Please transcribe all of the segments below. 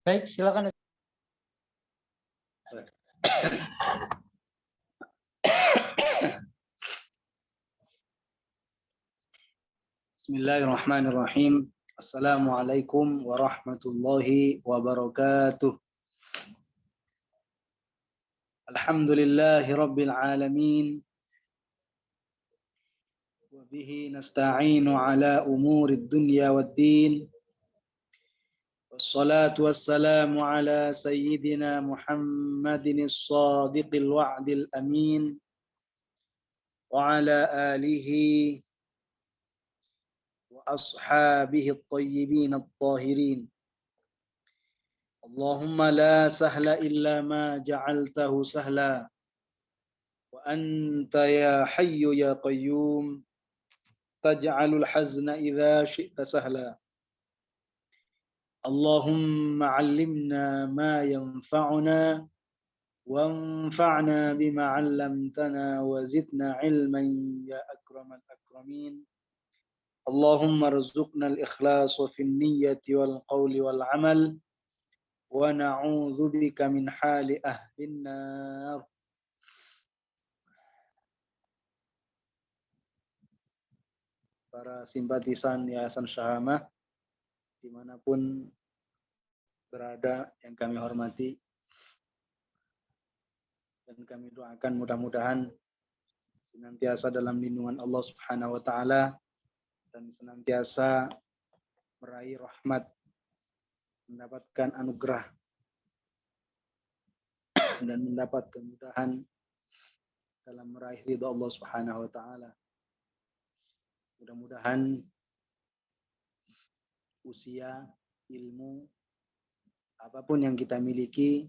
Baik, silakan. Bismillahirrahmanirrahim. Assalamualaikum warahmatullahi wabarakatuh. Alhamdulillahi rabbil alamin. Wa bihi nasta'inu ala umurid dunya waddin. Wassalatu wassalamu ala sayyidina Muhammadin as-sadiqil wa'dil amin. Wa ala alihi wa ashabihi at-tayyibin at-tahirin. Allahumma la sahla illa ma ja'altahu sahla wa anta ya hayyu ya qayyum taj'alul hazna idza syi'ta sahla. Allahumma 'allimna ma yanfa'una wanfa'na bima 'allamtana wa zidna 'ilman ya akramal akramin. Allahumma rzuqna al-ikhlas fi an-niyyati wal qawli wal 'amal wa na'udzu bika min hali ahlin nar. Para simpatisan Yayasan Syahamah dimanapun berada yang kami hormati dan kami doakan mudah-mudahan senantiasa dalam lindungan Allah Subhanahu wa taala dan senantiasa meraih rahmat, mendapatkan anugerah dan mendapat kemudahan dalam meraih ridha Allah Subhanahu wa taala. Mudah-mudahan usia, ilmu, apapun yang kita miliki,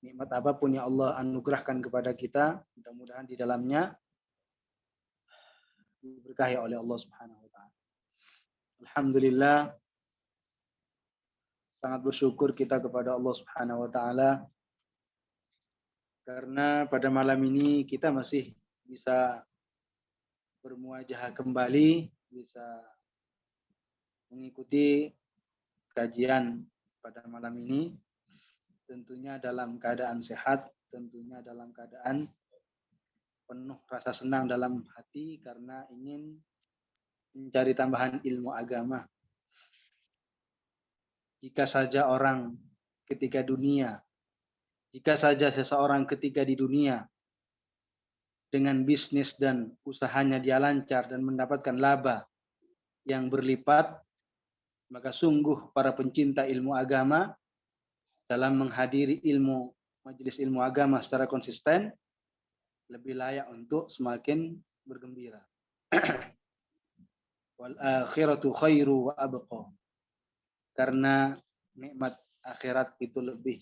nikmat apapun yang Allah anugerahkan kepada kita, mudah-mudahan di dalamnya diberkahi oleh Allah Subhanahu wa taala. Alhamdulillah, sangat bersyukur kita kepada Allah Subhanahu wa taala karena pada malam ini kita masih bisa bermuajahah kembali, bisa mengikuti kajian pada malam ini, tentunya dalam keadaan sehat, tentunya dalam keadaan penuh rasa senang dalam hati karena ingin mencari tambahan ilmu agama. Jika saja orang ketika dunia, jika saja seseorang ketika di dunia dengan bisnis dan usahanya dia lancar dan mendapatkan laba yang berlipat, maka sungguh para pencinta ilmu agama dalam menghadiri majelis ilmu agama secara konsisten lebih layak untuk semakin bergembira. Wal akhiratu khairu wa abqa. Karena nikmat akhirat itu lebih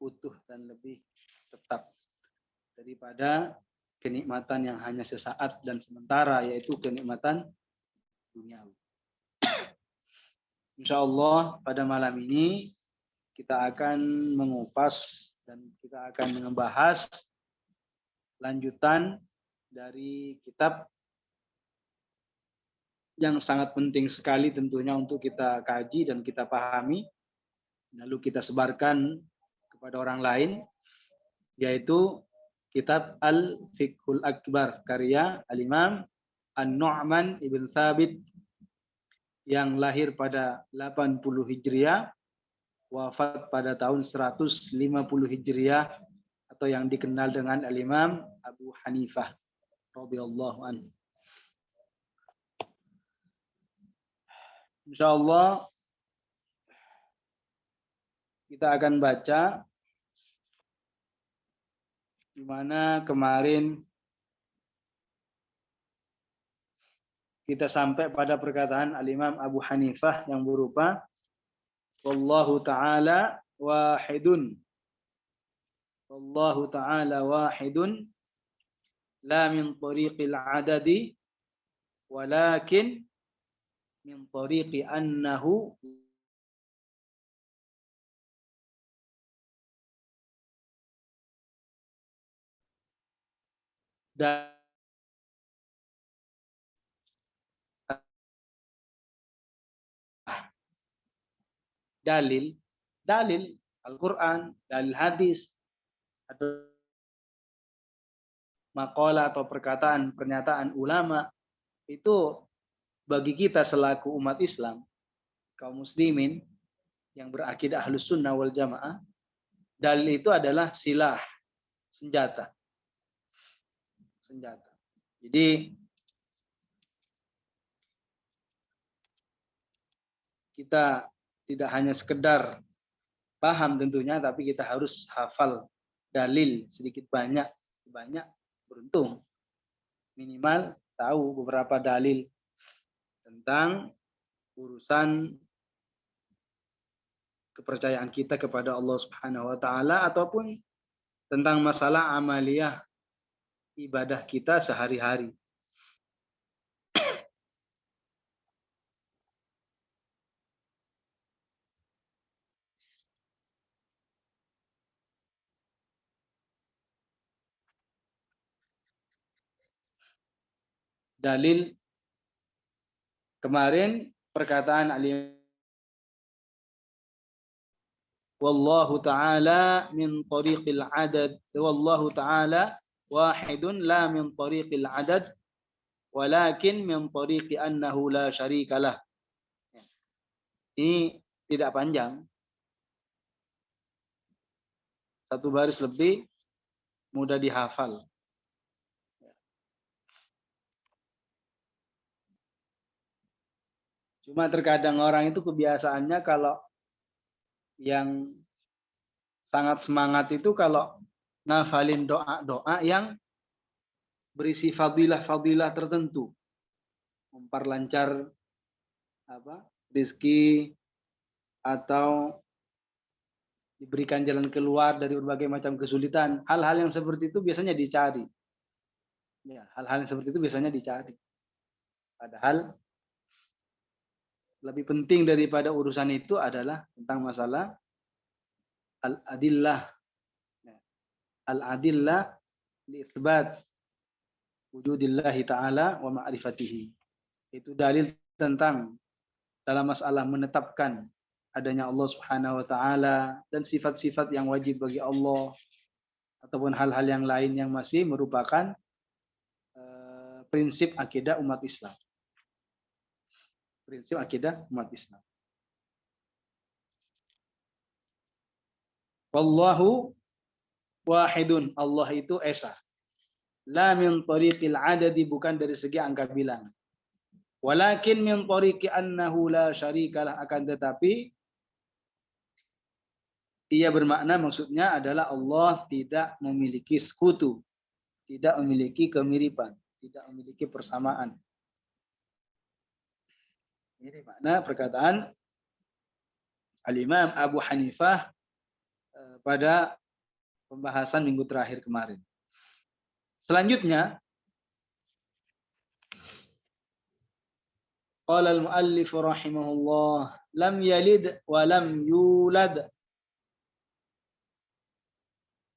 utuh dan lebih tetap daripada kenikmatan yang hanya sesaat dan sementara, yaitu kenikmatan duniawi. Insyaallah pada malam ini kita akan mengupas dan kita akan membahas lanjutan dari kitab yang sangat penting sekali tentunya untuk kita kaji dan kita pahami, lalu kita sebarkan kepada orang lain, yaitu kitab Al-Fiqhul Akbar karya Al-Imam An-Nu'man Ibn Thabit yang lahir pada 80 Hijriah, wafat pada tahun 150 Hijriah, atau yang dikenal dengan Al-Imam Abu Hanifah radhiyallahu anhu. Insyaallah kita akan baca di mana kemarin kita sampai pada perkataan Al-Imam Abu Hanifah yang berupa wallahu ta'ala wahidun. Wallahu ta'ala wahidun la min tariqil adadi walakin min tariqi annahu dalil dalil Al-Quran, dalil hadis, atau makalah atau perkataan pernyataan ulama, itu bagi kita selaku umat Islam, kaum muslimin yang berakidah Ahlus Sunnah wal Jamaah, dalil itu adalah silah, senjata. Jadi kita tidak hanya sekedar paham tentunya, tapi kita harus hafal dalil sedikit banyak beruntung minimal tahu beberapa dalil tentang urusan kepercayaan kita kepada Allah Subhanahu wa taala ataupun tentang masalah amaliyah ibadah kita sehari-hari. Dalil kemarin perkataan Ali wallahu ta'ala min tariqil adad, wallahu ta'ala wahidun la min tariqil adad walakin min tariqi annahu la syarikalah. Ini tidak panjang, satu baris lebih, mudah dihafal. Cuma terkadang orang itu kebiasaannya kalau yang sangat semangat itu kalau nafalin doa-doa yang berisi fadilah-fadilah tertentu, memperlancar rezeki atau diberikan jalan keluar dari berbagai macam kesulitan. Hal-hal yang seperti itu biasanya dicari. Ya, hal-hal yang seperti itu biasanya dicari. Padahal lebih penting daripada urusan itu adalah tentang masalah al-adillah. Al-adillah li'itsbat wujudillahi ta'ala wa ma'rifatihi. Itu dalil tentang dalam masalah menetapkan adanya Allah Subhanahu wa taala dan sifat-sifat yang wajib bagi Allah ataupun hal-hal yang lain yang masih merupakan prinsip akidah umat Islam. Prinsip akidah umat Islam. Wallahu wahidun, Allah itu esa. La min tariqil adadi, bukan dari segi angka bilang. Walakin min tariqi annahu la syarikalah, akan tetapi ia bermakna maksudnya adalah Allah tidak memiliki sekutu, tidak memiliki kemiripan, tidak memiliki persamaan. Ini makna perkataan Al-Imam Abu Hanifah pada pembahasan minggu terakhir kemarin. Selanjutnya, qala al-muallif rahimahullah, lam yalid wa lam yulad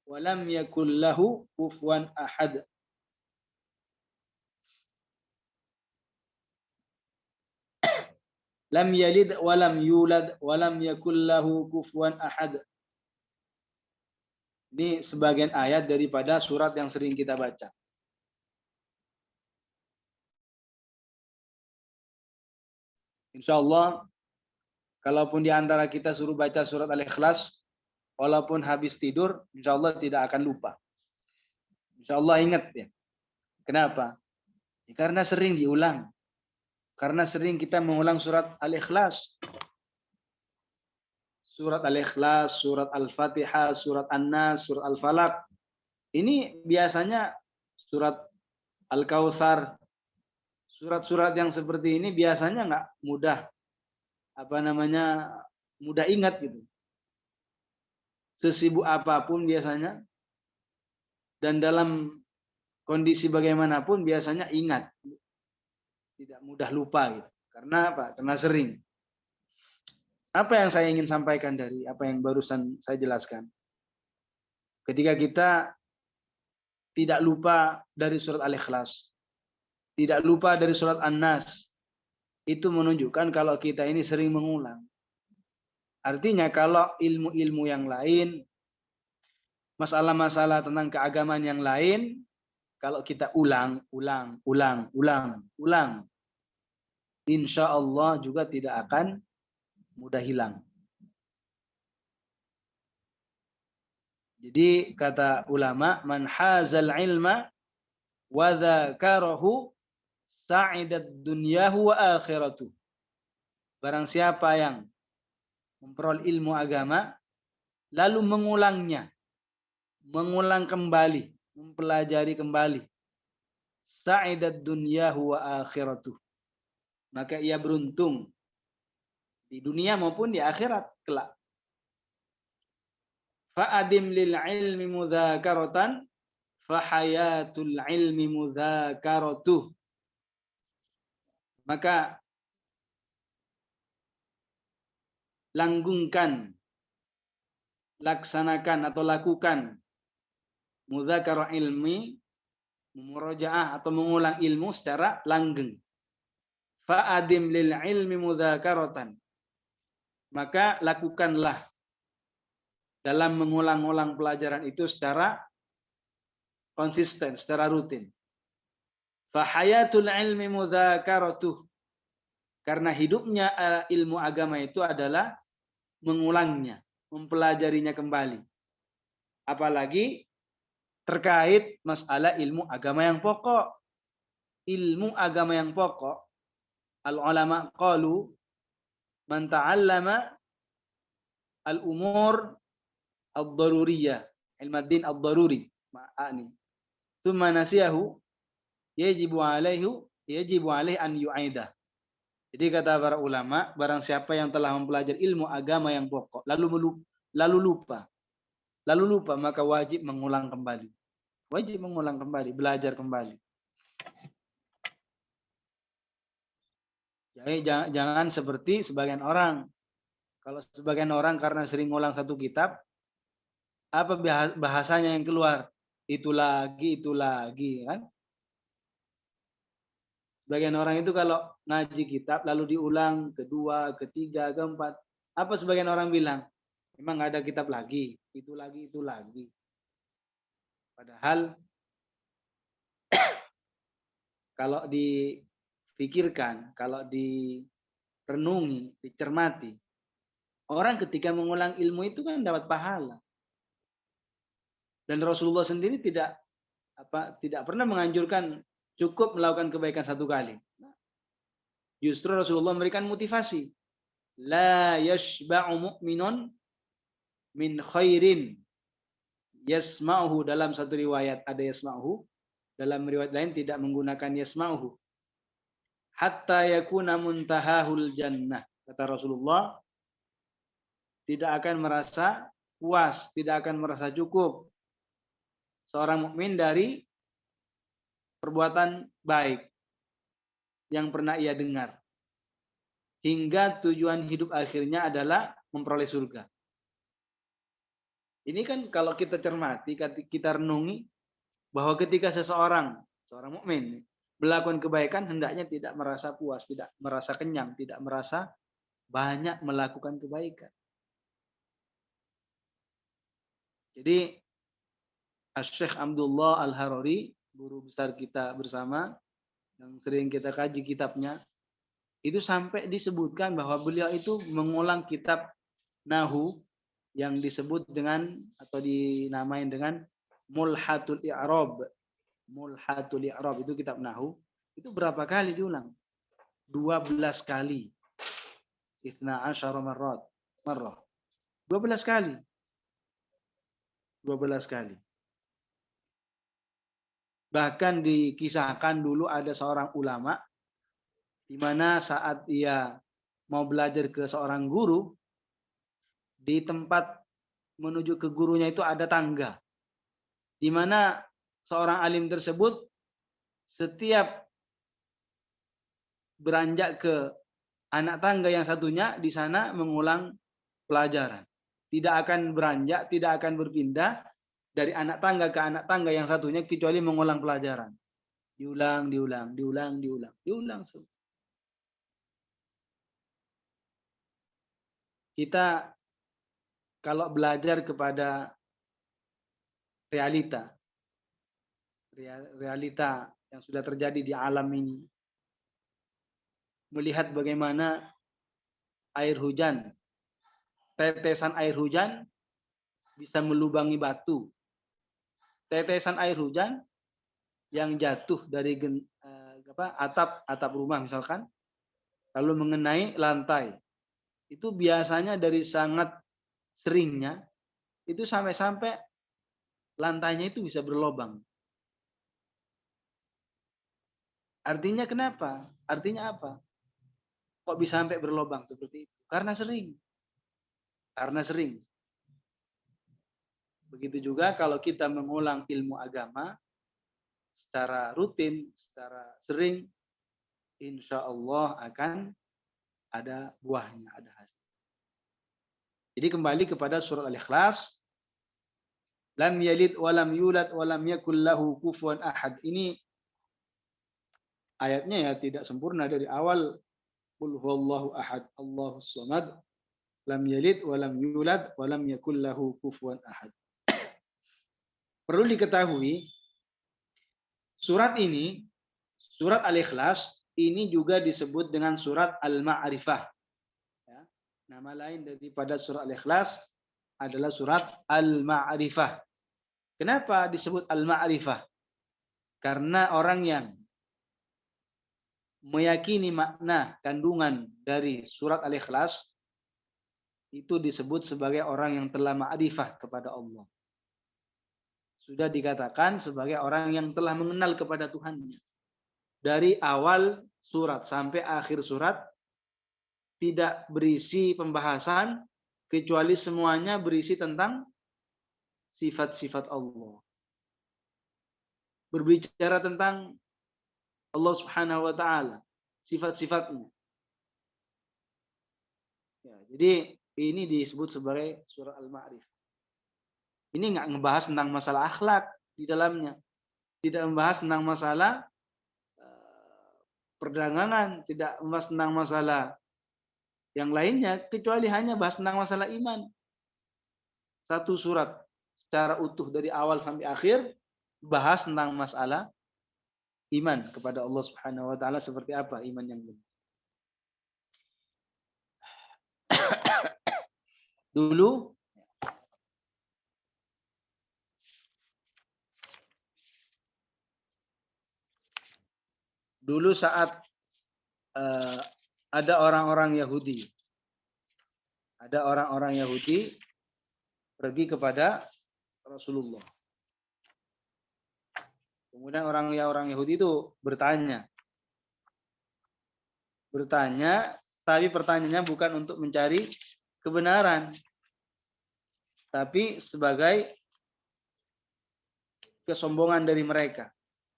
wa lam yakul lahu kufuwan ahad. Lam yalid wa lam yulad wa lam yakul lahu kufuwan ahad. Ini sebagian ayat daripada surat yang sering kita baca. Insya Allah, kalaupun di antara kita suruh baca surat Al-Ikhlas, walaupun habis tidur, insya Allah tidak akan lupa. Insya Allah ingat ya. Kenapa? Ya, karena sering diulang. Karena sering kita mengulang surat Al-Ikhlas. Surat Al-Ikhlas, surat Al-Fatihah, surat An-Nas, surat Al-Falaq. Ini biasanya surat Al-Kautsar. Surat-surat yang seperti ini biasanya nggak mudah, mudah ingat gitu. Sesibuk apapun biasanya, dan dalam kondisi bagaimanapun biasanya ingat. Tidak mudah lupa gitu. Karena apa? Karena sering. Apa yang saya ingin sampaikan dari apa yang barusan saya jelaskan? Ketika kita tidak lupa dari surat Al-Ikhlas, tidak lupa dari surat An-Nas, itu menunjukkan kalau kita ini sering mengulang. Artinya kalau ilmu-ilmu yang lain, masalah-masalah tentang keagamaan yang lain, kalau kita ulang, insya Allah juga tidak akan mudah hilang. Jadi kata ulama, man hazal ilma wa dzakarahu sa'idat dunyahu wa akhiratuh. Barang siapa yang memperoleh ilmu agama lalu mengulangnya, mengulang kembali, mempelajari kembali, sa'idat dunyahu wa akhiratuh, maka ia beruntung di dunia maupun di akhirat kelak. Fa'adim lil ilmi mudzakaratan fahayatul ilmi mudzakaratuh. Maka langgungkan, laksanakan atau lakukan mudzakarah ilmi, murajaah atau mengulang ilmu secara langgeng. Fa'adim lil ilmi mudzakaratan. Maka lakukanlah dalam mengulang-ulang pelajaran itu secara konsisten, secara rutin. Fahayatul ilmi mudzakaratuh. Karena hidupnya ilmu agama itu adalah mengulangnya, mempelajarinya kembali. Apalagi terkait masalah ilmu agama yang pokok. Ilmu agama yang pokok, al-ulama qalu man ta'allama al-umur ad-daruriyah, ilmu ad-din ad-daruri, ma'ani. Tsumma nasiyahu yajibu alaihi an yu'aidah. Jadi kata para ulama, barang siapa yang telah mempelajari ilmu agama yang pokok lalu lupa, maka wajib mengulang kembali. Wajib mengulang kembali, belajar kembali. Jadi jangan seperti sebagian orang. Kalau sebagian orang karena sering ngulang satu kitab, apa bahasanya yang keluar? Itu lagi, kan? Sebagian orang itu kalau ngaji kitab lalu diulang kedua, ketiga, keempat. Apa sebagian orang bilang? Memang nggak ada kitab lagi, itu lagi. Padahal kalau dipikirkan, kalau direnungi, dicermati, orang ketika mengulang ilmu itu kan dapat pahala. Dan Rasulullah sendiri tidak pernah menganjurkan cukup melakukan kebaikan satu kali. Justru Rasulullah memberikan motivasi. La yashba'u mu'minun min khairin yasma'uhu, dalam satu riwayat ada yasma'uhu, dalam riwayat lain tidak menggunakan yasma'uhu. Hatta yakuna muntahahul jannah. Kata Rasulullah, tidak akan merasa puas, tidak akan merasa cukup seorang mukmin dari perbuatan baik yang pernah ia dengar, hingga tujuan hidup akhirnya adalah memperoleh surga. Ini kan kalau kita cermati, kita renungi bahwa ketika seorang mukmin melakukan kebaikan, hendaknya tidak merasa puas, tidak merasa kenyang, tidak merasa banyak melakukan kebaikan. Jadi Syekh Abdullah Al-Harari, guru besar kita bersama, yang sering kita kaji kitabnya, itu sampai disebutkan bahwa beliau itu mengulang kitab Nahu yang disebut dengan atau dinamain dengan Mulhatul I'rab. Mulhatul I'rab itu kitab Nahu. Itu berapa kali diulang? 12 kali. 12 marrah. 12 kali. 12 kali. Bahkan dikisahkan dulu ada seorang ulama di mana saat ia mau belajar ke seorang guru, di tempat menuju ke gurunya itu ada tangga. Di mana seorang alim tersebut setiap beranjak ke anak tangga yang satunya, di sana mengulang pelajaran. Tidak akan beranjak, tidak akan berpindah dari anak tangga ke anak tangga yang satunya kecuali mengulang pelajaran. Diulang. kita kalau belajar kepada realita yang sudah terjadi di alam ini, melihat bagaimana air hujan, tetesan air hujan bisa melubangi batu. Tetesan air hujan yang jatuh dari atap rumah misalkan, lalu mengenai lantai. Itu biasanya dari sangat seringnya, itu sampai-sampai lantainya itu bisa berlobang. Artinya kenapa? Artinya apa? Kok bisa sampai berlobang seperti itu? Karena sering. Begitu juga kalau kita mengulang ilmu agama secara rutin, secara sering, insya Allah akan ada buahnya, ada hasil. Jadi kembali kepada surat Al-Ikhlas, lam yalid walam yulad walam yakul lahu kufuwan ahad. Ini ayatnya ya tidak sempurna dari awal. Qul huwallahu ahad, Allahus samad, lam yalid walam yulad walam yakul lahu kufuwan ahad. Perlu diketahui, surat ini, surat Al-Ikhlas, ini juga disebut dengan surat Al-Ma'rifah. Ya, nama lain daripada surat Al-Ikhlas adalah surat Al-Ma'rifah. Kenapa disebut Al-Ma'rifah? Karena orang yang meyakini makna kandungan dari surat Al-Ikhlas itu disebut sebagai orang yang telah ma'rifah kepada Allah. Sudah dikatakan sebagai orang yang telah mengenal kepada Tuhannya. Dari awal surat sampai akhir surat tidak berisi pembahasan kecuali semuanya berisi tentang sifat-sifat Allah. Berbicara tentang Allah Subhanahu wa taala, sifat-sifatnya. Ya, jadi ini disebut sebagai surah Al-Ma'rifah. Ini nggak ngebahas tentang masalah akhlak di dalamnya. Tidak membahas tentang masalah perdagangan, tidak membahas tentang masalah yang lainnya, kecuali hanya bahas tentang masalah iman. Satu surat secara utuh dari awal sampai akhir bahas tentang masalah iman kepada Allah Subhanahu wa taala, seperti apa iman yang benar. Dulu saat ada orang-orang Yahudi. Ada orang-orang Yahudi pergi kepada Rasulullah. Kemudian orang Yahudi itu bertanya, tapi pertanyaannya bukan untuk mencari kebenaran, tapi sebagai kesombongan dari mereka.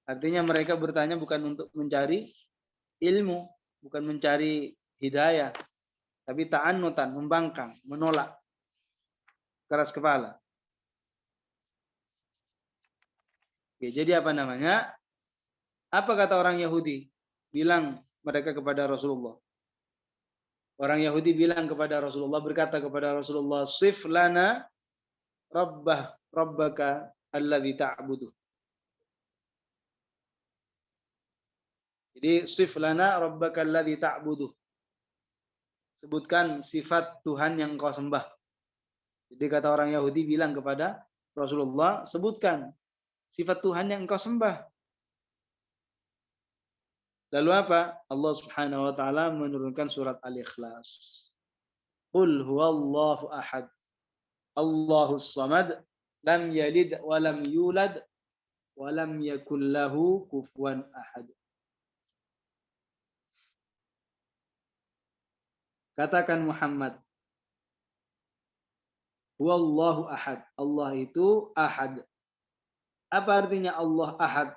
Artinya mereka bertanya bukan untuk mencari ilmu, bukan mencari hidayah, tapi ta'annutan, membangkang, menolak, keras kepala. Oke, jadi apa namanya? Apa kata orang Yahudi? Bilang mereka kepada Rasulullah. Orang Yahudi bilang kepada Rasulullah, berkata kepada Rasulullah, "Sif lana rabbaka alladzi ta'budu." Jadi sif lana rabbaka alladzi ta'budu. Sebutkan sifat Tuhan yang kau sembah. Jadi kata orang Yahudi bilang kepada Rasulullah, sebutkan sifat Tuhan yang engkau sembah. Lalu apa? Allah Subhanahu wa taala menurunkan surat Al-Ikhlas. Qul huwallahu ahad, Allahus samad, lam yalid wa lam yulad wa lam yakul lahu kufuwan ahad. Katakan Muhammad, huwallahu ahad. Allah itu ahad. Apa artinya Allah ahad?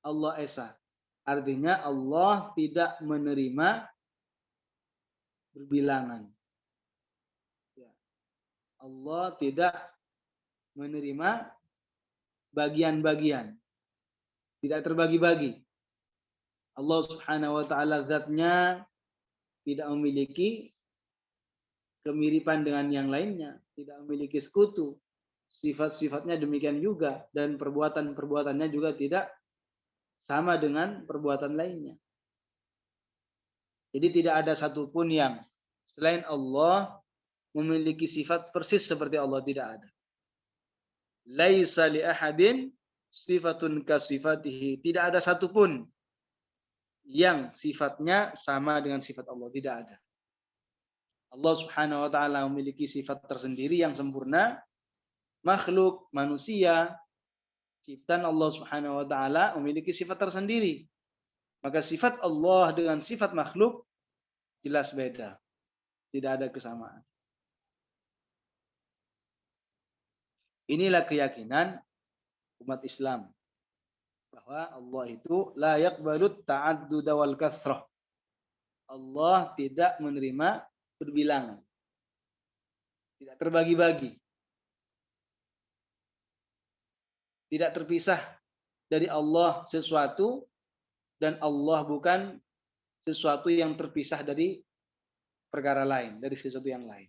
Allah esa. Artinya Allah tidak menerima berbilangan. Allah tidak menerima bagian-bagian. Tidak terbagi-bagi. Allah Subhanahu wa taala zatnya tidak memiliki kemiripan dengan yang lainnya, tidak memiliki sekutu. Sifat-sifatnya demikian juga, dan perbuatan-perbuatannya juga tidak sama dengan perbuatan lainnya. Jadi tidak ada satupun yang selain Allah memiliki sifat persis seperti Allah, tidak ada. Laisa li ahadin sifatun kasifatihi. Tidak ada satupun yang sifatnya sama dengan sifat Allah, tidak ada. Allah Subhanahu wa taala memiliki sifat tersendiri yang sempurna. Makhluk manusia ciptaan Allah Subhanahu wa taala memiliki sifat tersendiri. Maka sifat Allah dengan sifat makhluk jelas beda. Tidak ada kesamaan. Inilah keyakinan umat Islam bahwa Allah itu la yaqbalut ta'addud wal kathrah. Allah tidak menerima berbilangan. Tidak terbagi-bagi. Tidak terpisah dari Allah sesuatu, dan Allah bukan sesuatu yang terpisah dari perkara lain, dari sesuatu yang lain.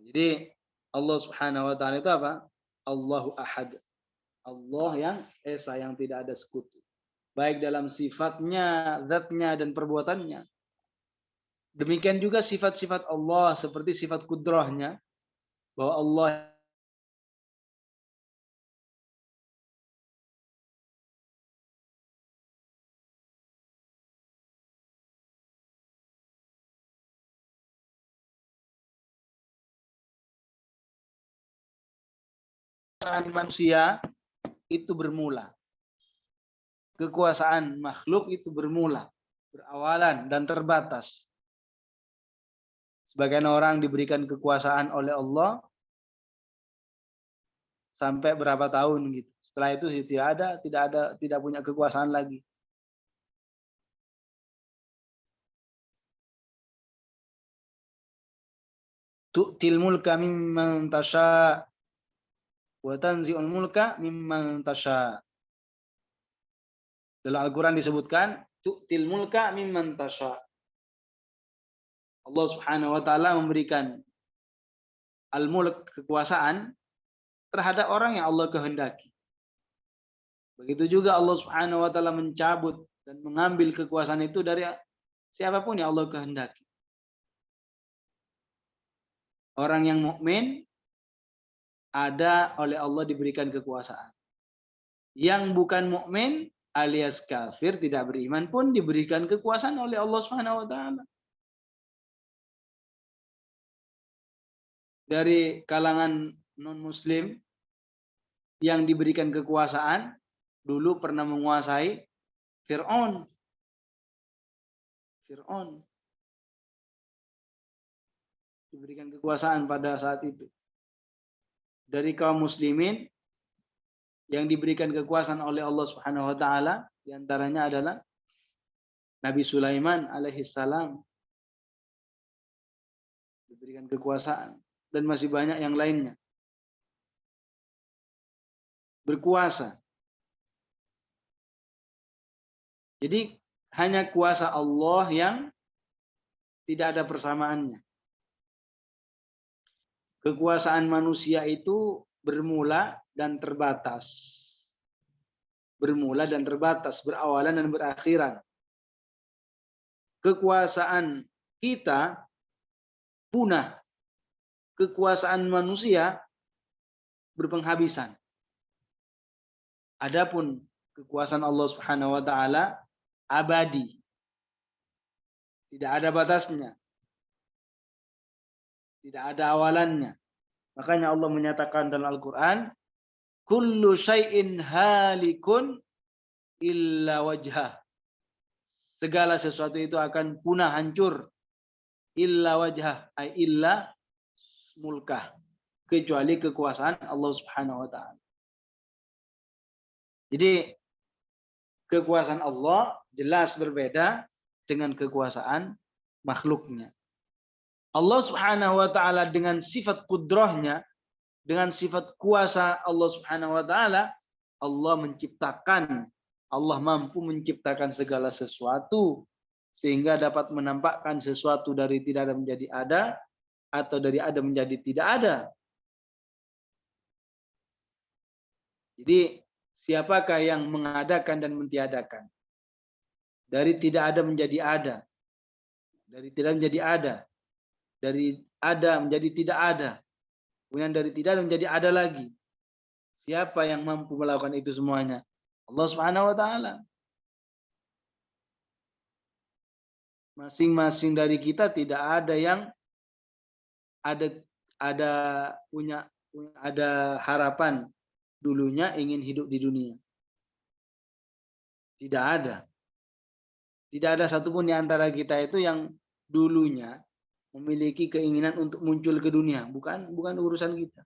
Jadi Allah Subhanahu wa taala itu apa? Allahu Ahad. Allah yang esa, yang tidak ada sekutu. Baik dalam sifatnya, zatnya, dan perbuatannya. Demikian juga sifat-sifat Allah seperti sifat kudrahnya, bahwa Allah manusia itu bermula. Kekuasaan makhluk itu bermula, berawalan dan terbatas. Sebagian orang diberikan kekuasaan oleh Allah sampai berapa tahun gitu. Setelah itu tidak punya kekuasaan lagi. Tu'til mulka mimman tasha wa tanzi'ul mulka mimman tasha. Dalam Al-Quran disebutkan tu'til mulka mimman tasha. Allah Subhanahu wa taala memberikan al-mulk, kekuasaan, terhadap orang yang Allah kehendaki. Begitu juga Allah Subhanahu wa taala mencabut dan mengambil kekuasaan itu dari siapapun yang Allah kehendaki. Orang yang mukmin ada oleh Allah diberikan kekuasaan. Yang bukan mukmin alias kafir, tidak beriman pun diberikan kekuasaan oleh Allah Subhanahu wa taala. Dari kalangan non-muslim yang diberikan kekuasaan dulu pernah menguasai Fir'aun. Diberikan kekuasaan pada saat itu. Dari kaum muslimin yang diberikan kekuasaan oleh Allah Subhanahu wa taala, di antaranya adalah Nabi Sulaiman alaihissalam, diberikan kekuasaan, dan masih banyak yang lainnya. Berkuasa. Jadi hanya kuasa Allah yang tidak ada persamaannya. Kekuasaan manusia itu bermula dan terbatas. Bermula dan terbatas, berawalan dan berakhiran. Kekuasaan kita punah. Kekuasaan manusia berpenghabisan. Adapun kekuasaan Allah Subhanahu wa taala abadi. Tidak ada batasnya. Tidak ada awalannya. Makanya Allah menyatakan dalam Al-Quran, kullu syai'in halikun illa wajhah. Segala sesuatu itu akan punah, hancur. Illa wajhah, ay illa mulkah. Kecuali kekuasaan Allah Subhanahu wa ta'ala. Jadi kekuasaan Allah jelas berbeda dengan kekuasaan makhluknya. Allah Subhanahu wa taala dengan sifat kudrahnya, dengan sifat kuasa Allah Subhanahu wa taala, Allah mampu menciptakan segala sesuatu sehingga dapat menampakkan sesuatu dari tidak ada menjadi ada atau dari ada menjadi tidak ada. Jadi siapakah yang mengadakan dan mentiadakan? Dari tidak ada menjadi ada. Dari tidak menjadi ada. Dari ada menjadi tidak ada. Kemudian dari tidak ada menjadi ada lagi. Siapa yang mampu melakukan itu semuanya? Allah Subhanahu wa taala. Masing-masing dari kita tidak ada yang ada punya ada harapan dulunya ingin hidup di dunia. Tidak ada. Tidak ada satupun di antara kita itu yang dulunya memiliki keinginan untuk muncul ke dunia. Bukan urusan kita.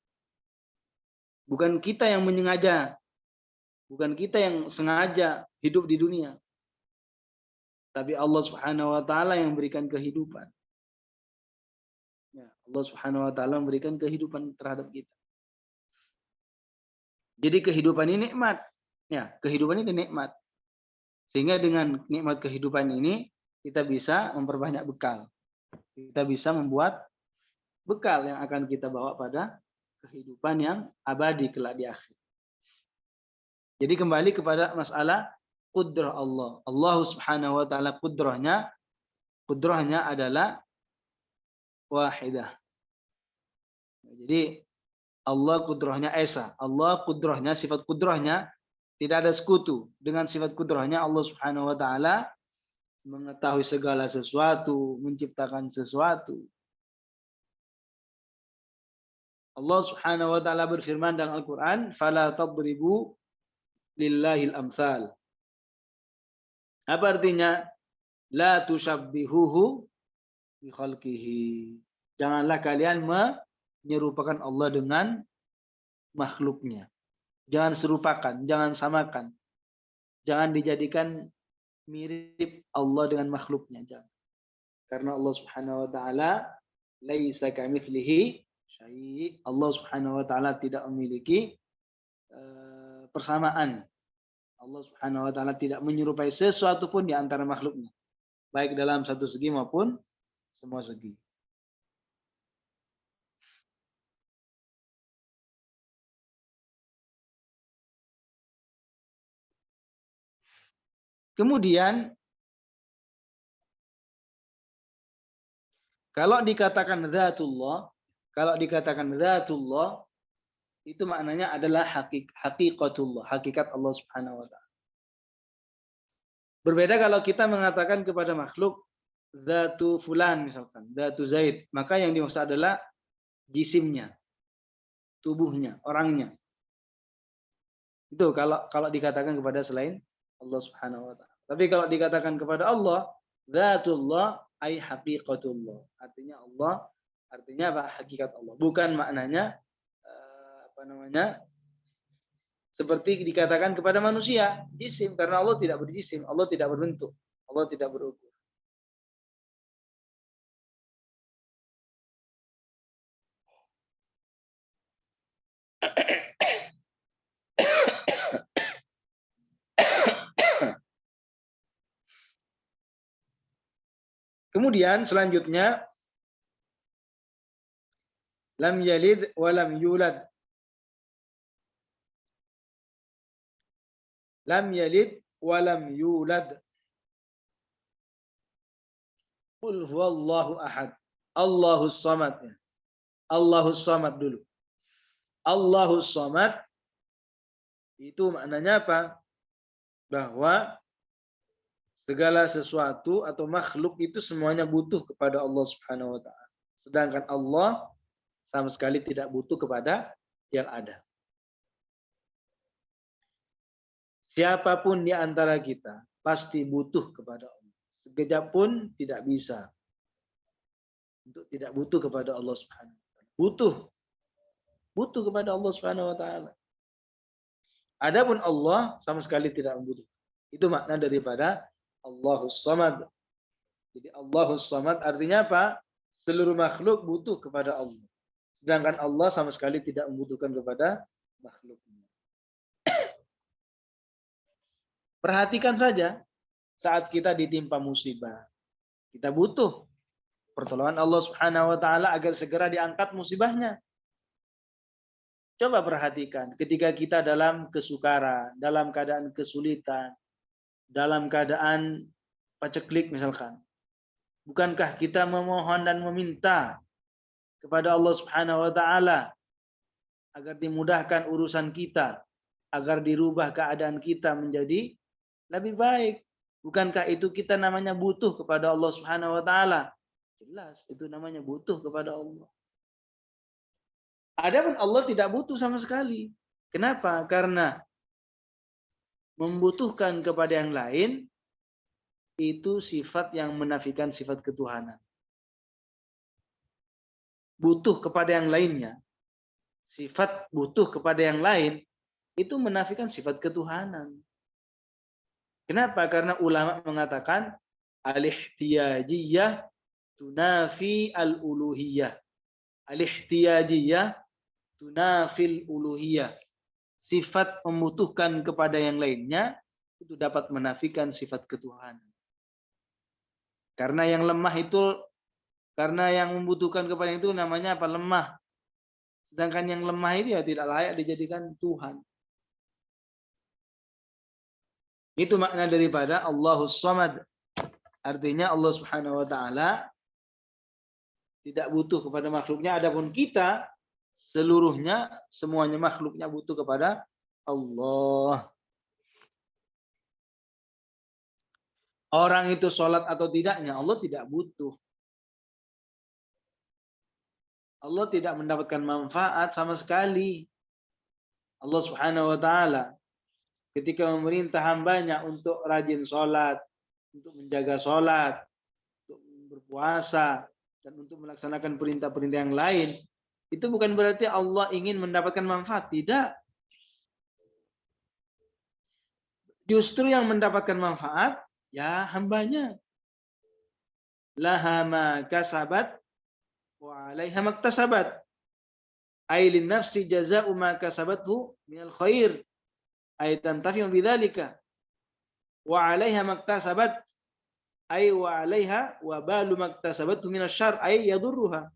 Bukan kita yang menyengaja. Bukan kita yang sengaja hidup di dunia. Tapi Allah Subhanahu wa taala yang memberikan kehidupan. Ya, Allah Subhanahu wa taala memberikan kehidupan terhadap kita. Jadi kehidupan ini nikmat. Ya, kehidupan ini nikmat. Sehingga dengan nikmat kehidupan ini kita bisa memperbanyak bekal. Kita bisa membuat bekal yang akan kita bawa pada kehidupan yang abadi kelak di akhir. Jadi kembali kepada masalah qudrah Allah. Allah Subhanahu wa taala qudrahnya adalah wahidah. Jadi Allah qudrahnya esa. Allah qudrahnya, sifat qudrahnya tidak ada sekutu. Dengan sifat qudrahnya Allah Subhanahu wa taala mengetahui segala sesuatu, menciptakan sesuatu. Allah Subhanahu wa taala berfirman dalam Al-Qur'an, "Fala tadribu lillahil amsal." Apa artinya? La tusyabbihuhu bi khalqihi. Janganlah kalian menyerupakan Allah dengan makhluknya. Jangan serupakan, jangan samakan. Jangan dijadikan mirip Allah dengan makhluknya. Jangan. Karena Allah Subhanahu wa taala laisa kamitslihi syai'. Allah Subhanahu wa taala tidak memiliki persamaan. Allah Subhanahu wa taala tidak menyerupai sesuatu pun di antara makhluknya, baik dalam satu segi maupun semua segi. Kemudian kalau dikatakan dzatullah itu maknanya adalah haqiqatullah, hakikat Allah Subhanahu wa taala. Berbeda kalau kita mengatakan kepada makhluk dzatu fulan misalkan, dzatu Zaid, maka yang dimaksud adalah jisimnya, tubuhnya, orangnya. Itu kalau dikatakan kepada selain Allah Subhanahu wa taala. Tapi kalau dikatakan kepada Allah, dzatullah ai haqiqatullah. Artinya apa? Hakikat Allah. Bukan maknanya seperti dikatakan kepada manusia, jisim, karena Allah tidak berjisim, Allah tidak berbentuk, Allah tidak berukur. Kemudian selanjutnya lam yalid wa lam yulad. Lam yalid wa lam yulad. Qul huwallahu ahad. Allahus samad. Allahus samad dulu. Allahus samad itu maknanya apa? Bahwa segala sesuatu atau makhluk itu semuanya butuh kepada Allah Subhanahu wa taala. Sedangkan Allah sama sekali tidak butuh kepada yang ada. Siapapun di antara kita pasti butuh kepada Allah. Sekejap pun tidak bisa untuk tidak butuh kepada Allah Subhanahu wa taala. Butuh kepada Allah Subhanahu wa taala. Adapun Allah sama sekali tidak membutuhkan. Itu makna daripada Allahus Samad. Jadi Allahus Samad artinya apa? Seluruh makhluk butuh kepada Allah. Sedangkan Allah sama sekali tidak membutuhkan kepada makhluknya. Perhatikan saja saat kita ditimpa musibah. Kita butuh pertolongan Allah Subhanahu wa taala agar segera diangkat musibahnya. Coba perhatikan ketika kita dalam kesukaran, dalam keadaan kesulitan, dalam keadaan paceklik misalkan. Bukankah kita memohon dan meminta kepada Allah Subhanahu wa taala agar dimudahkan urusan kita, agar dirubah keadaan kita menjadi lebih baik? Bukankah itu kita namanya butuh kepada Allah Subhanahu wa taala? Jelas itu namanya butuh kepada Allah. Adapun Allah tidak butuh sama sekali. Kenapa? Karena membutuhkan kepada yang lain itu sifat yang menafikan sifat ketuhanan. Butuh kepada yang lainnya, sifat butuh kepada yang lain itu menafikan sifat ketuhanan. Kenapa? Karena ulama mengatakan al-ihtiyajiyah tunafi al-uluhiyah. Al-ihtiyajiyah tunafil uluhiyah. Sifat membutuhkan kepada yang lainnya itu dapat menafikan sifat ketuhanan. Karena yang lemah itu, karena yang membutuhkan kepada itu namanya apa? Lemah. Sedangkan yang lemah itu ya tidak layak dijadikan Tuhan. Itu makna daripada Allahus Samad. Artinya Allah Subhanahu wa taala tidak butuh kepada makhluknya, adapun kita seluruhnya, semuanya makhluknya butuh kepada Allah. Orang itu sholat atau tidaknya, Allah tidak butuh. Allah tidak mendapatkan manfaat sama sekali. Allah Subhanahu wa taala ketika memerintah hambanya untuk rajin sholat, untuk menjaga sholat, untuk berpuasa, dan untuk melaksanakan perintah-perintah yang lain, itu bukan berarti Allah ingin mendapatkan manfaat. Tidak. Justru yang mendapatkan manfaat, ya hambanya. Laha ma kasabat wa 'alaiha maktasabat. Ay lin nafsi jazaa'u ma kasabathu minal khair. Ay tantafi'u bidzalika. Wa 'alaiha maktasabat. Ay wa 'alaiha wa balu maktasabathu minasy syarr ay yadurruha.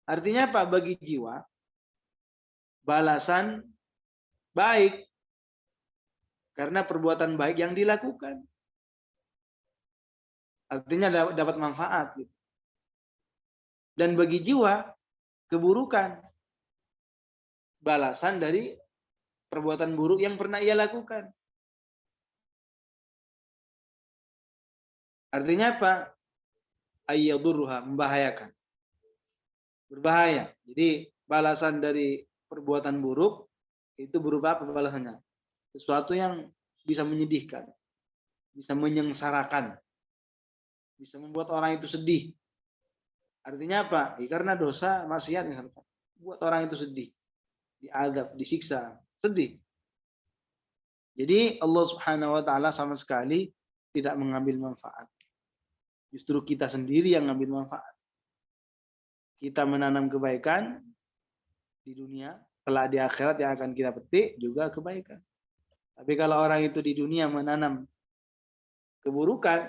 Artinya apa? Bagi jiwa balasan baik karena perbuatan baik yang dilakukan. Artinya dapat manfaat. Dan bagi jiwa keburukan balasan dari perbuatan buruk yang pernah ia lakukan. Artinya apa? Ayyadurruha, membahayakan. Berbahaya. Jadi balasan dari perbuatan buruk itu berupa apa balasannya? Sesuatu yang bisa menyedihkan, bisa menyengsarakan, bisa membuat orang itu sedih. Artinya apa? Ya, karena dosa maksiat misalkan, buat orang itu sedih, diazab, disiksa, sedih. Jadi Allah Subhanahu wa taala sama sekali tidak mengambil manfaat. Justru kita sendiri yang mengambil manfaat. Kita menanam kebaikan di dunia, kelak di akhirat yang akan kita petik juga kebaikan. Tapi kalau orang itu di dunia menanam keburukan,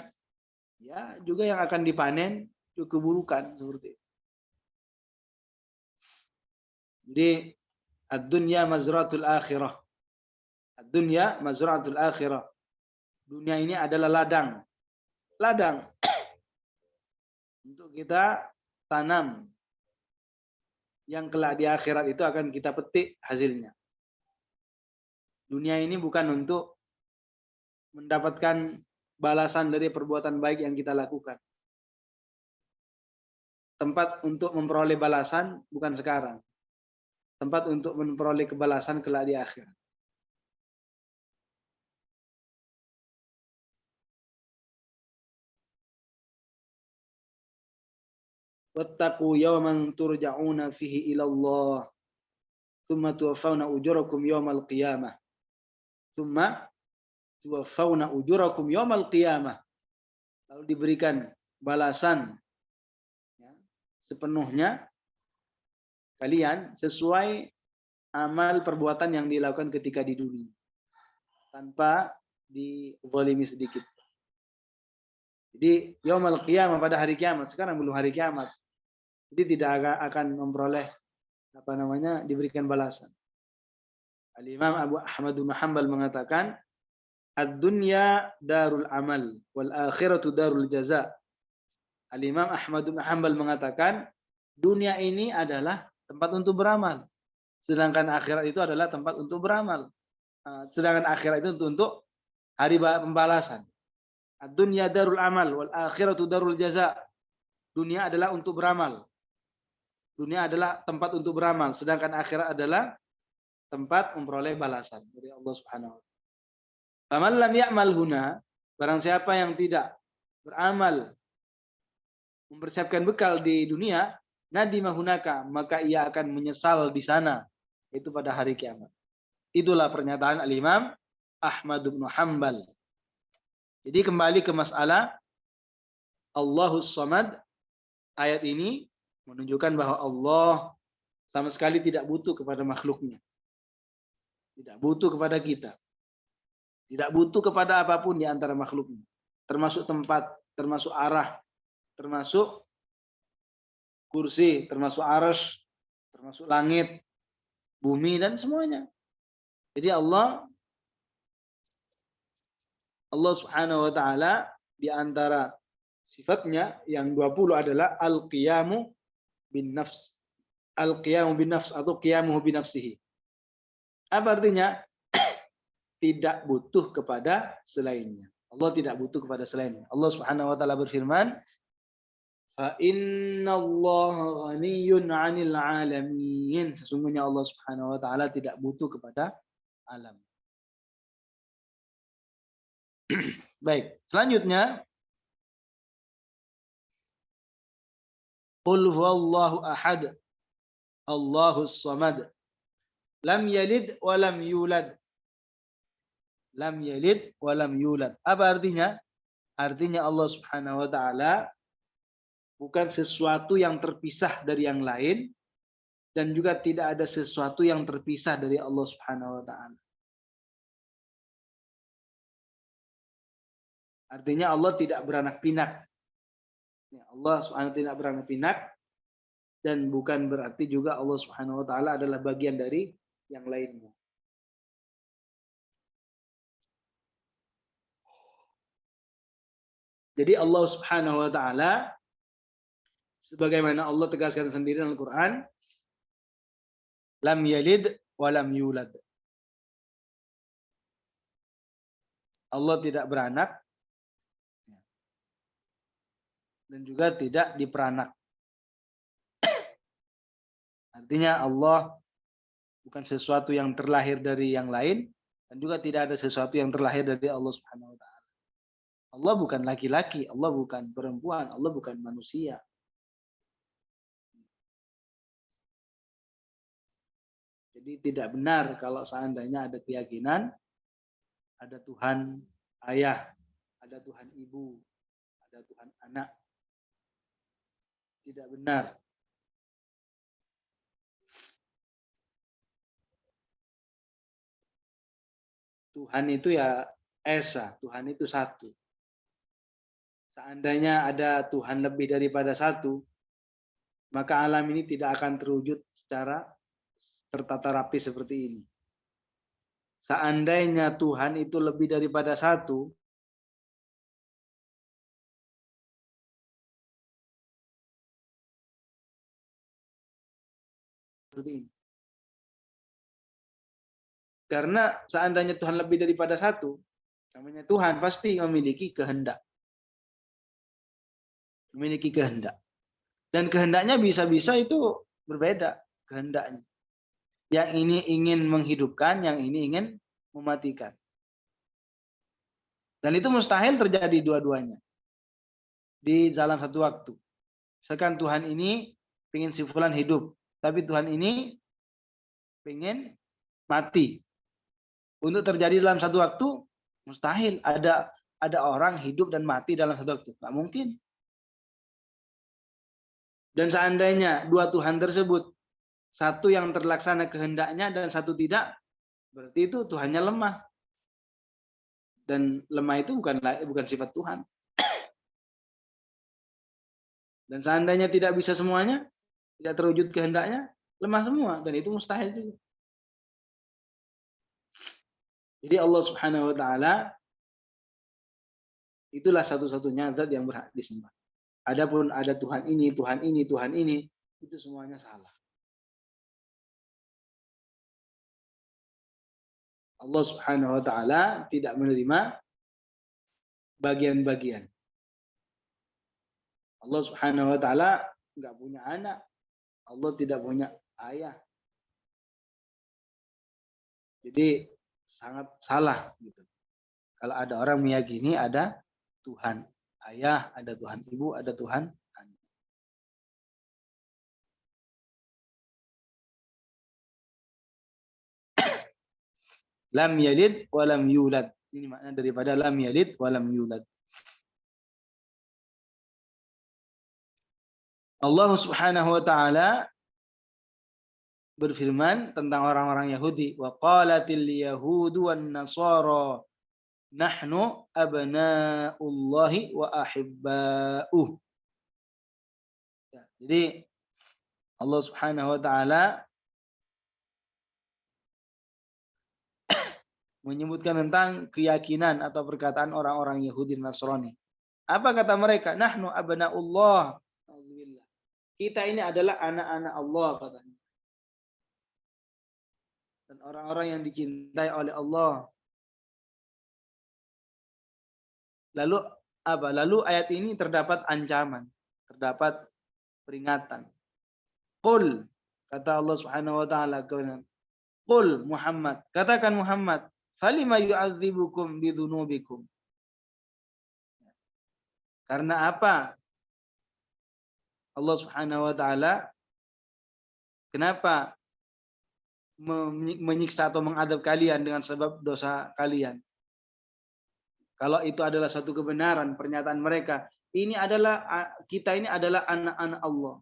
ya juga yang akan dipanen itu keburukan seperti itu. Jadi ad-dunya mazratul akhirah. Ad-dunya mazratul akhirah. Dunia ini adalah ladang. Ladang untuk kita tanam. Yang kelak di akhirat itu akan kita petik hasilnya. Dunia ini bukan untuk mendapatkan balasan dari perbuatan baik yang kita lakukan. Tempat untuk memperoleh balasan bukan sekarang. Tempat untuk memperoleh kebalasan kelak di akhirat. Wattaqu yawman turja'una fihi ila Allah. Tsumma tuwaffawna ujurakum yawmal qiyamah. Tsumma tuwaffawna ujurakum yawmal qiyamah. Lalu diberikan balasan ya, sepenuhnya kalian sesuai amal perbuatan yang dilakukan ketika di dunia tanpa dizalimi sedikit. Jadi yaumul qiyamah, pada hari kiamat. Sekarang belum hari kiamat. Jadi tidak akan memperoleh diberikan balasan. Al-Imam Abu Ahmad bin Hanbal mengatakan, ad-dunya darul amal wal akhiratu darul jaza. Al-Imam Ahmad bin Hanbal mengatakan, dunia ini adalah tempat untuk beramal, sedangkan akhirat itu adalah tempat untuk beramal. Sedangkan akhirat itu untuk hari pembalasan. Ad-dunya darul amal wal akhiratu darul jaza. Dunia adalah untuk beramal. Dunia adalah tempat untuk beramal, sedangkan akhirat adalah tempat memperoleh balasan dari Allah Subhanahu wa taala. Faman lam ya'mal huna, barang siapa yang tidak beramal, mempersiapkan bekal di dunia, nadima hunaka, maka ia akan menyesal di sana, itu pada hari kiamat. Itulah pernyataan Al-Imam Ahmad bin Hanbal. Jadi kembali ke masalah Allahus Samad, ayat ini menunjukkan bahwa Allah sama sekali tidak butuh kepada makhluknya. Tidak butuh kepada kita. Tidak butuh kepada apapun di antara makhluknya. Termasuk tempat, termasuk arah, termasuk kursi, termasuk arsy, termasuk langit, bumi, dan semuanya. Jadi Allah Subhanahu wa taala di antara sifatnya yang 20 adalah al-qiyamu bin nafs. Al-qiyamu bin nafs atau qiyamuhu bin nafsihi. Apa artinya? Tidak butuh kepada selainnya. Allah tidak butuh kepada selainnya. Allah Subhanahu wa taala berfirman, "Fa innallaha ghaniyyun 'anil 'alamin." Sesungguhnya Allah Subhanahu wa taala tidak butuh kepada alam. Baik, selanjutnya Qul huwallahu ahad, Allahus samad, lam yalid wa lam yulad. Lam yalid wa lam yulad. Apa artinya? Artinya Allah Subhanahu wa taala bukan sesuatu yang terpisah dari yang lain, dan juga tidak ada sesuatu yang terpisah dari Allah Subhanahu wa taala. Artinya Allah tidak beranak pinak. Allah Subhanahu wa taala tidak beranak pinak, dan bukan berarti juga Allah Subhanahu wa taala adalah bagian dari yang lainnya. Jadi Allah Subhanahu wa taala sebagaimana Allah tegaskan sendiri dalam Al-Qur'an, lam yalid wa lam yulad. Allah tidak beranak dan juga tidak diperanak. Artinya Allah bukan sesuatu yang terlahir dari yang lain, dan juga tidak ada sesuatu yang terlahir dari Allah Subhanahu wa taala. Allah bukan laki-laki, Allah bukan perempuan, Allah bukan manusia. Jadi tidak benar kalau seandainya ada keyakinan ada Tuhan ayah, ada Tuhan ibu, ada Tuhan anak. Tidak benar. Tuhan itu ya esa, Tuhan itu satu. Seandainya ada Tuhan lebih daripada satu, maka alam ini tidak akan terwujud secara tertata rapi seperti ini. Seandainya Tuhan itu lebih daripada satu, seperti ini. Karena seandainya Tuhan lebih daripada satu, namanya Tuhan pasti memiliki kehendak. Memiliki kehendak. Dan kehendaknya bisa-bisa itu berbeda kehendaknya. Yang ini ingin menghidupkan, yang ini ingin mematikan. Dan itu mustahil terjadi dua-duanya di dalam satu waktu. Misalkan Tuhan ini ingin si fulan hidup, tapi Tuhan ini ingin mati. Untuk terjadi dalam satu waktu mustahil ada orang hidup dan mati dalam satu waktu. Nggak mungkin. Dan seandainya dua Tuhan tersebut, satu yang terlaksana kehendaknya dan satu tidak, berarti itu Tuhannya lemah. Dan lemah itu bukan sifat Tuhan. Dan seandainya tidak bisa semuanya, tidak terwujud kehendaknya, lemah semua, dan itu mustahil juga. Jadi Allah Subhanahu wa taala itulah satu-satunya zat yang berhak disembah. Adapun ada Tuhan ini, Tuhan ini, Tuhan ini, itu semuanya salah. Allah Subhanahu wa taala tidak menerima bagian-bagian. Allah Subhanahu wa taala enggak punya anak. Allah tidak punya ayah. Jadi sangat salah gitu. Kalau ada orang meyakini ada Tuhan ayah, ada Tuhan ibu, ada Tuhan anak. Lam yalid wa lam yulad. Ini makna daripada lam yalid wa lam yulad. Allah Subhanahu wa taala berfirman tentang orang-orang Yahudi, wa qalatil yahudu wan nasara nahnu abna'ullahi wa ahibba'uh. Ya, jadi Allah Subhanahu wa taala menyebutkan tentang keyakinan atau perkataan orang-orang Yahudi dan Nasrani. Apa kata mereka? Nahnu abna'ullah. Kita ini adalah anak-anak Allah katanya. Dan orang-orang yang dicintai oleh Allah. Lalu apa? Lalu ayat ini terdapat ancaman, terdapat peringatan. Qul, kata Allah Subhanahu wa taala, Qul Muhammad, katakan Muhammad, falima yu'adzibukum bidzunubikum. Karena apa? Allah Subhanahu wa taala kenapa menyiksa atau mengadab kalian dengan sebab dosa kalian? Kalau itu adalah suatu kebenaran pernyataan mereka, kita ini adalah anak-anak Allah.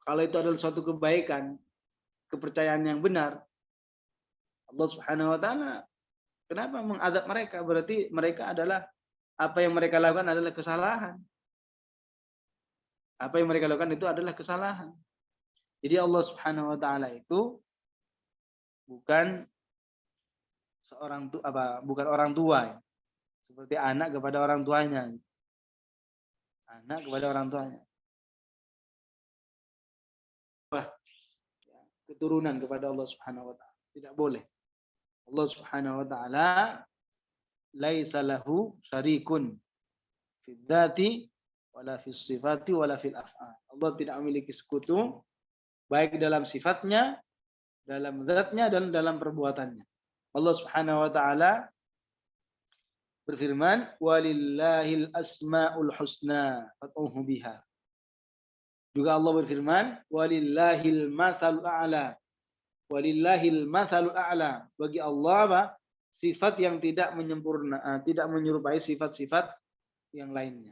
Kalau itu adalah suatu kebaikan, kepercayaan yang benar, Allah Subhanahu wa taala kenapa mengadab mereka? Berarti mereka adalah apa yang mereka lakukan adalah kesalahan. Apa yang mereka lakukan itu adalah kesalahan. Jadi Allah Subhanahu wa taala itu bukan bukan orang tua. Seperti anak kepada orang tuanya. Anak kepada orang tuanya. Keturunan kepada Allah Subhanahu wa taala. Tidak boleh. Allah Subhanahu wa taala laisa lahu syarikun fid dzati wala fis sifati wala fil af'al. Allah tidak memiliki sekutu baik dalam sifatnya, dalam zatnya dan dalam perbuatannya. Allah Subhanahu wa taala berfirman, walillahil asmaul husna fad'uhu biha. Juga Allah berfirman, walillahil matsalul a'la. Walillahil matsalul a'la. Bagi Allah apa? Sifat yang tidak menyerupai sifat-sifat yang lainnya.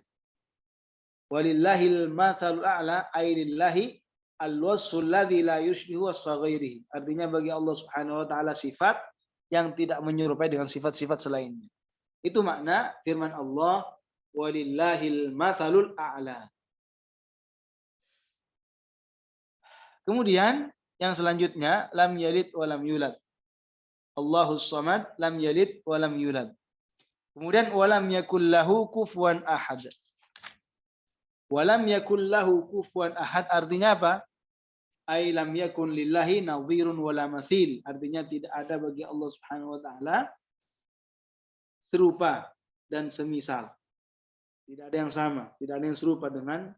Walillahil matsalul a'la ay lillahi al-wasful ladzi la yushbihu was-ghairihi. Artinya bagi Allah Subhanahu wa taala sifat yang tidak menyerupai dengan sifat-sifat selainnya. Itu makna firman Allah, walillahil matsalul a'la. Kemudian yang selanjutnya, lam yalid wa lam yulad. Allahus samad, lam yalid wa lam yulad. Kemudian walam yakul lahu kufuwan ahad. Walam yakul lahu kufuwan ahad artinya apa? Ai lam yakun lillahi nadhirun wala mathil. Artinya tidak ada bagi Allah Subhanahu wa taala serupa dan semisal. Tidak ada yang sama, tidak ada yang serupa dengan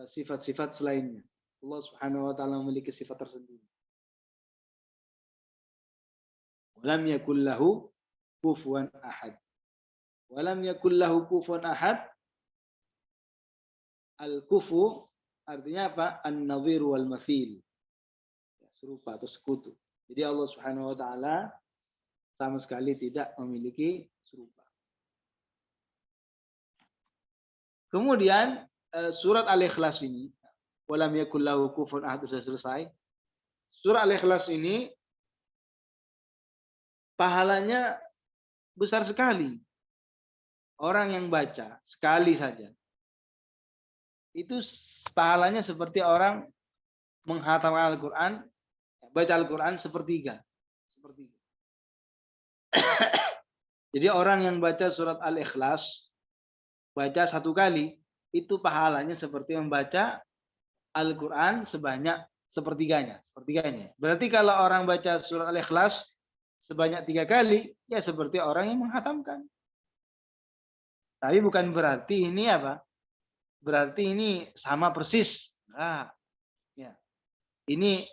sifat-sifat selainnya. Allah Subhanahu wa taala memiliki sifat tersendiri. Walam yakul lahu kufuwan ahad. Walam yakul lahu kufuwan ahad. Al-kufu artinya apa? An-nadhir wal mathil. Serupa atau sekutu. Jadi Allah Subhanahu wa taala sama sekali tidak memiliki serupa. Kemudian surat Al-Ikhlas ini, walam yakul lahu kufuwan ahad, sudah selesai. Surat Al-Ikhlas ini pahalanya besar sekali. Orang yang baca sekali saja itu pahalanya seperti orang menghatamkan Al-Quran, baca Al-Quran sepertiga. Jadi orang yang baca surat Al-Ikhlas, baca 1 kali, itu pahalanya seperti membaca Al-Quran sebanyak sepertiganya. Berarti kalau orang baca surat Al-Ikhlas sebanyak 3 kali, ya seperti orang yang menghatamkan. Tapi bukan berarti ini apa? Berarti ini sama persis. Nah, ya. Ini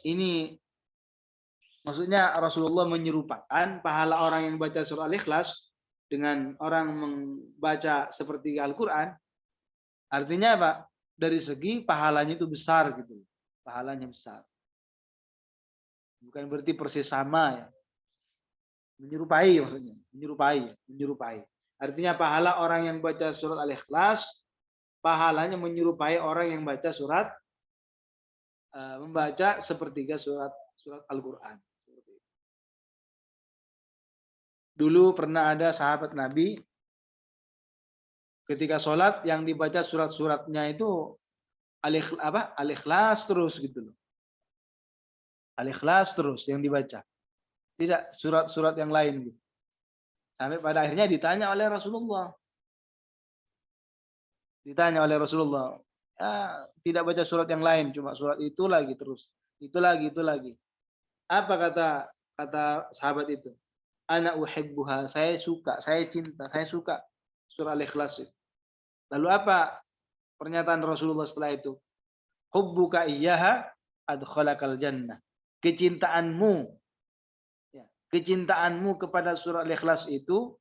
maksudnya Rasulullah menyerupakan pahala orang yang baca surah Al-Ikhlas dengan orang membaca seperti Al-Quran. Artinya apa? Dari segi pahalanya itu besar gitu. Pahalanya besar. Bukan berarti persis sama ya. Menyerupai maksudnya. Menyerupai. Artinya pahala orang yang baca surat Al-Ikhlas, pahalanya menyerupai orang yang baca surat membaca sepertiga surat Al-Quran. Dulu pernah ada sahabat Nabi ketika sholat yang dibaca surat-suratnya itu Al-Ikhlas terus gitu loh. Al-Ikhlas terus yang dibaca. Tidak surat-surat yang lain gitu. Sampai pada akhirnya ditanya oleh Rasulullah. Ya, tidak baca surat yang lain, cuma surat itu lagi terus. Itu lagi. Apa kata sahabat itu? Ana uhibbuha, saya suka, saya cinta, saya suka surah Al-Ikhlas itu. Lalu apa pernyataan Rasulullah setelah itu? Hubbuka iyyaha adkhalakal jannah. Kecintaanmu kepada surah Al-Ikhlas itu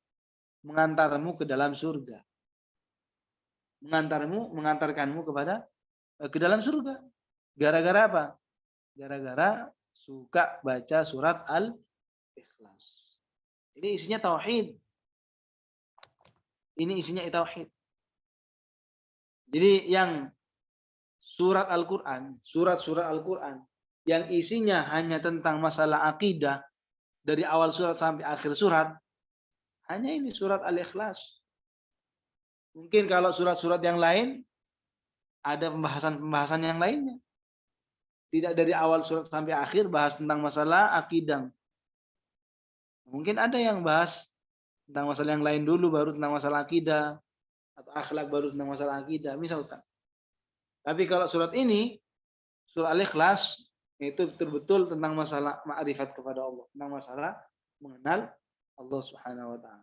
mengantarmu ke dalam surga. Mengantarkanmu ke dalam surga. Gara-gara apa? Gara-gara suka baca surat Al-Ikhlas. Ini isinya tauhid. Jadi yang surat Al-Quran yang isinya hanya tentang masalah akidah dari awal surat sampai akhir surat, hanya ini surat Al-Ikhlas. Mungkin kalau surat-surat yang lain ada pembahasan yang lainnya. Tidak dari awal surat sampai akhir bahas tentang masalah akidah. Mungkin ada yang bahas tentang masalah yang lain dulu baru tentang masalah akidah, atau akhlak baru tentang masalah akidah misalkan. Tapi kalau surat ini, surah Al-Ikhlas, itu betul-betul tentang masalah ma'rifat kepada Allah, tentang masalah mengenal Allah Subhanahu wa taala.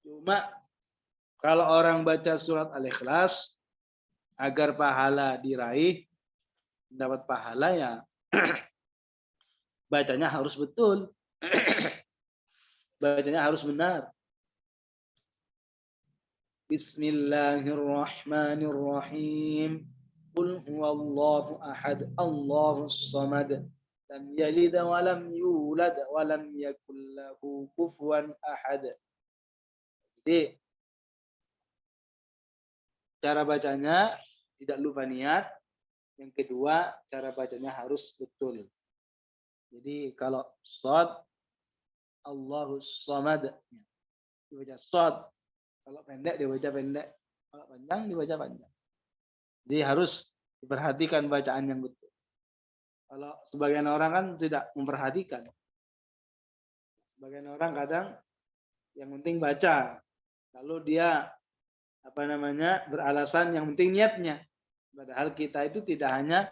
Cuma kalau orang baca surat Al-Ikhlas agar pahala diraih, dapat pahala ya bacanya harus betul. Bacanya harus benar. Bismillahirrahmanirrahim. Qul huwallahu ahad, Allahus samad. Lam yalid wa lam yulad wa lam yakul lahu kufuwan ahad. Jadi cara bacanya tidak lupa niat. Yang kedua, cara bacanya harus betul. Jadi kalau shad, Allahus samad, dibaca shad. Kalau pendek dibaca pendek, kalau panjang dibaca panjang. Jadi harus diperhatikan bacaan yang betul. Kalau sebagian orang kan tidak memperhatikan. Sebagian orang kadang yang penting baca. Lalu dia beralasan yang penting niatnya. Padahal kita itu tidak hanya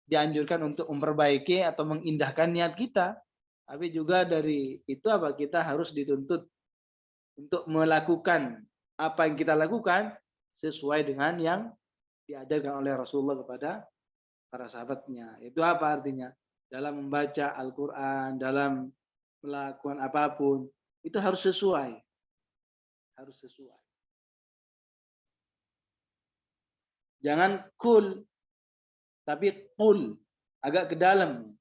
dianjurkan untuk memperbaiki atau mengindahkan niat kita, tapi juga dari itu kita harus dituntut untuk melakukan apa yang kita lakukan sesuai dengan yang diajarkan oleh Rasulullah kepada para sahabatnya. Itu apa artinya? Dalam membaca Al-Quran, dalam melakukan apapun, itu harus sesuai. Harus sesuai. Jangan kul, tapi qul, agak ke dalam.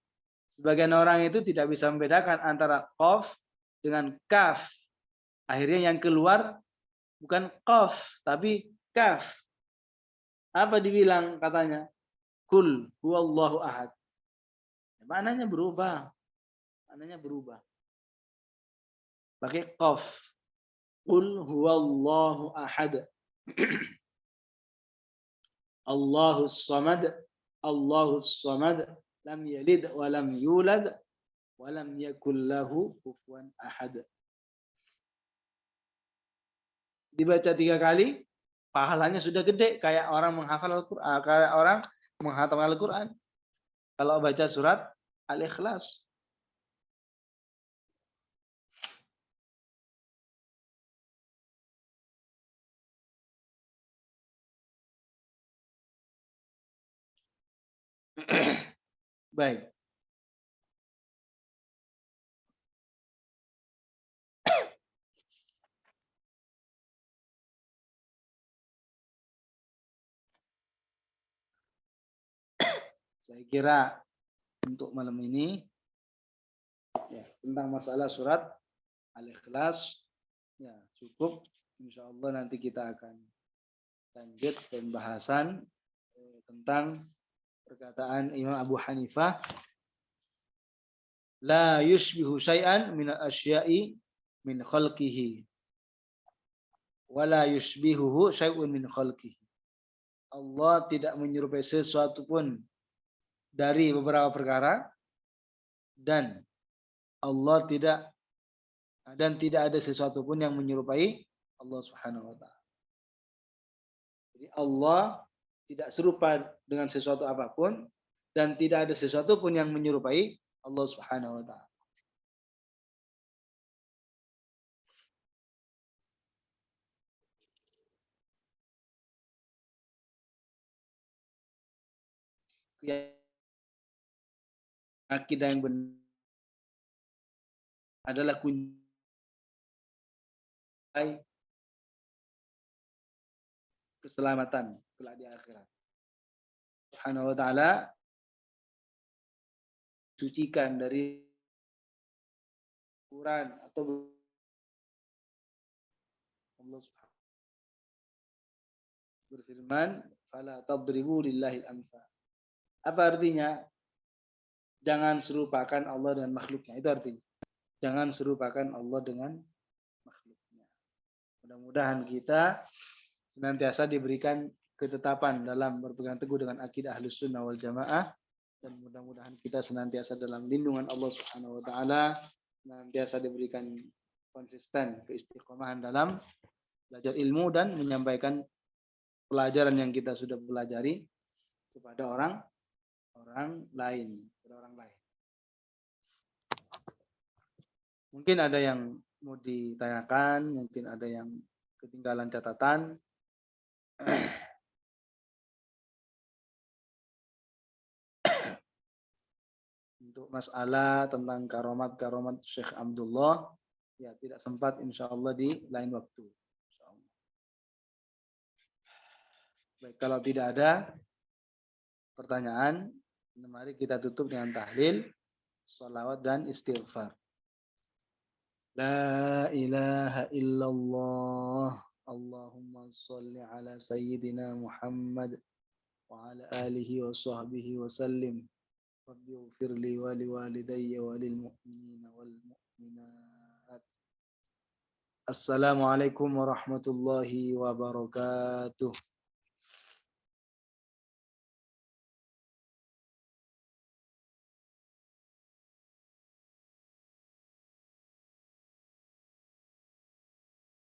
Sebagian orang itu tidak bisa membedakan antara qaf dengan kaf. Akhirnya yang keluar bukan qaf, tapi kaf. Apa dibilang katanya? Kul huwallahu ahad. Maknanya berubah. Maknanya berubah. Pakai qaf. Qul huwallahu ahad. Allahus samad. Allahus samad. Lam yalid wa lam yulad wa lam yakul lahu kufuwan ahad. Dibaca 3 kali, pahalanya sudah gede kayak orang menghafal Al-Qur'an, kayak orang menghatam Al-Qur'an. Kalau baca surat Al-Ikhlas. Baik. Saya kira untuk malam ini ya, tentang masalah surat Al-Ikhlas ya cukup. Insyaallah nanti kita akan lanjut pembahasan tentang perkataan Imam Abu Hanifah, la yushbihu syai'an min al-asya'i min khalqihi wa la yushbihuhu syai'un min khalqihi. Allah tidak menyerupai sesuatu pun dari beberapa perkara, dan Allah tidak ada sesuatu pun yang menyerupai Allah Subhanahu wa taala. Jadi Allah tidak serupa dengan sesuatu apapun dan tidak ada sesuatu pun yang menyerupai Allah Subhanahu wa taala. Akidah yang benar adalah kunci keselamatan kelak di akhirat. Subhanahu wa taala sucikan dari Quran atau Allah Subhanahu berfirman, "Fala tadribu lillahil amsal." Apa artinya? Jangan serupakan Allah dengan makhluknya. Itu artinya. Jangan serupakan Allah dengan makhluknya. Mudah-mudahan kita senantiasa diberikan ketetapan dalam berpegang teguh dengan akidah Ahlus Sunnah wal Jamaah, dan mudah-mudahan kita senantiasa dalam lindungan Allah Subhanahu wa taala, senantiasa diberikan konsisten keistiqomahan dalam belajar ilmu dan menyampaikan pelajaran yang kita sudah pelajari kepada orang lain. Mungkin ada yang mau ditanyakan, mungkin ada yang ketinggalan catatan. Untuk masalah tentang karomat Syekh Abdullah, ya tidak sempat, insya Allah di lain waktu. Baik, kalau tidak ada pertanyaan, mari kita tutup dengan tahlil, sholawat dan istighfar. La ilaha illallah, Allahumma sholli ala sayyidina Muhammad wa ala alihi wa sahbihi wa sallim. Rabbi ighfirli wa liwalidayya wa lil mu'minina wal mu'minat. Assalamualaikum warahmatullahi wabarakatuh.